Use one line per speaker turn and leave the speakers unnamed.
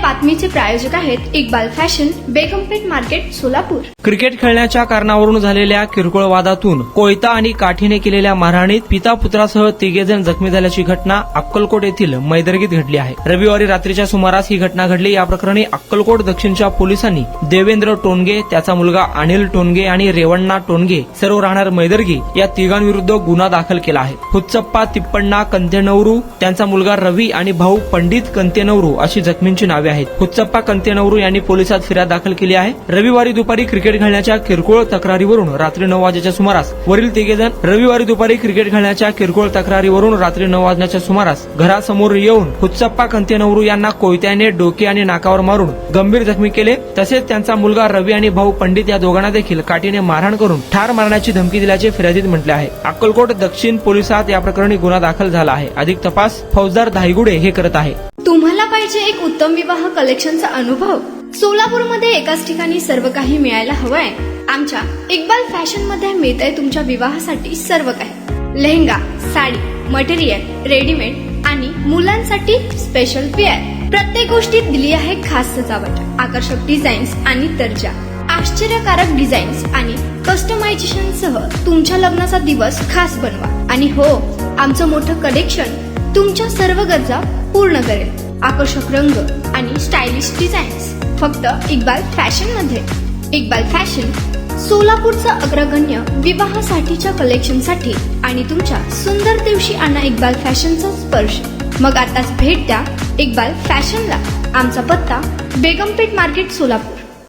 बातमीचे प्रायोजक आहेत Iqbal fashion, Begampeth market, Solapur.
Cricket खेळण्याच्या कारणावरून झालेल्या किरकोळ वादातून कोयता आणि काठीने केलेल्या मारहाणीत पिता पुत्रासह तिघेजण जखमी झाल्याची घटना अक्कलकोट येथील मैदर्गीत घडली आहे। रविवारी रात्रीच्या सुमारास ही घटना घडली। या प्रकरणी अक्कलकोट दक्षिणच्या पोलिसांनी देवेंद्र टोनगे, त्याचा मुलगा अनिल टोनगे आणि रेवण्णा टोनगे, सर्व राहणार मैदर्गी, या तिघांविरुद्ध गुन्हा दाखल केला आहे। हुच्चप्पा तिप्पण्णा कंतेनवरू, त्यांचा मुलगा रवी आणि भाऊ पंडित कंतेनवरू अशी जखमींची नावे आहेत। हुच्चप्पा कंतेनवरू यांनी पोलिसात फिर्याद दाखल केली आहे। रविवारी दुपारी क्रिकेट खेळण्याच्या किरकोळ तक्रारीवरून रात्री 9 वाजेच्या सुमारास वरील तिघेजण घरासमोर येऊन हुच्चप्पा कंतेनवरू यांना कोयत्याने डोके आणि नाकावर मारून गंभीर जखमी केले। तसेच त्यांचा मुलगा रवी आणि भाऊ पंडित या दोघांना देखील काठीने मारहाण करून ठार मारण्याची धमकी दिल्याचे फिर्यादीत म्हटले आहे। अक्कलकोट दक्षिण पोलिसात या प्रकरणी गुन्हा दाखल झाला आहे। अधिक तपास फौजदार धायगुडे हे करत आहे।
तुम्हाला पाहिजे एक उत्तम विवाह कलेक्शनचा अनुभव? सोलापूरमध्ये एकाच ठिकाणी सर्व काही मिळायला हवंय। आमच्या इक्बाल फॅशन मध्ये मिळतंय तुमच्या विवाहासाठी सर्व काही। लेहंगा, साडी, मटेरियल, रेडीमेड आणि मुलांसाठी स्पेशल वेअर। प्रत्येक गोष्टीत दिली आहे खास सजावट, आकर्षक डिझाईन्स आणि दर्जा, आश्चर्यकारक डिझाईन्स आणि कस्टमायझेशन सह तुमच्या लग्नाचा दिवस खास बनवा। आणि हो, आमचं मोठं कलेक्शन तुमच्या सर्व गरजा पूर्ण करेल। आकर्षक रंग आणि स्टायलिश डिझाईन्स फक्त इक्बाल फॅशन मध्ये। इक्बाल फॅशन सोलापूरचं अग्रगण्य विवाहासाठीच्या कलेक्शनसाठी आणि तुमच्या सुंदर दिवशी आणा इक्बाल फॅशनचा स्पर्श। मग आताच भेट द्या इक्बाल फॅशनला। आमचा पत्ता बेगमपेठ मार्केट, सोलापूर।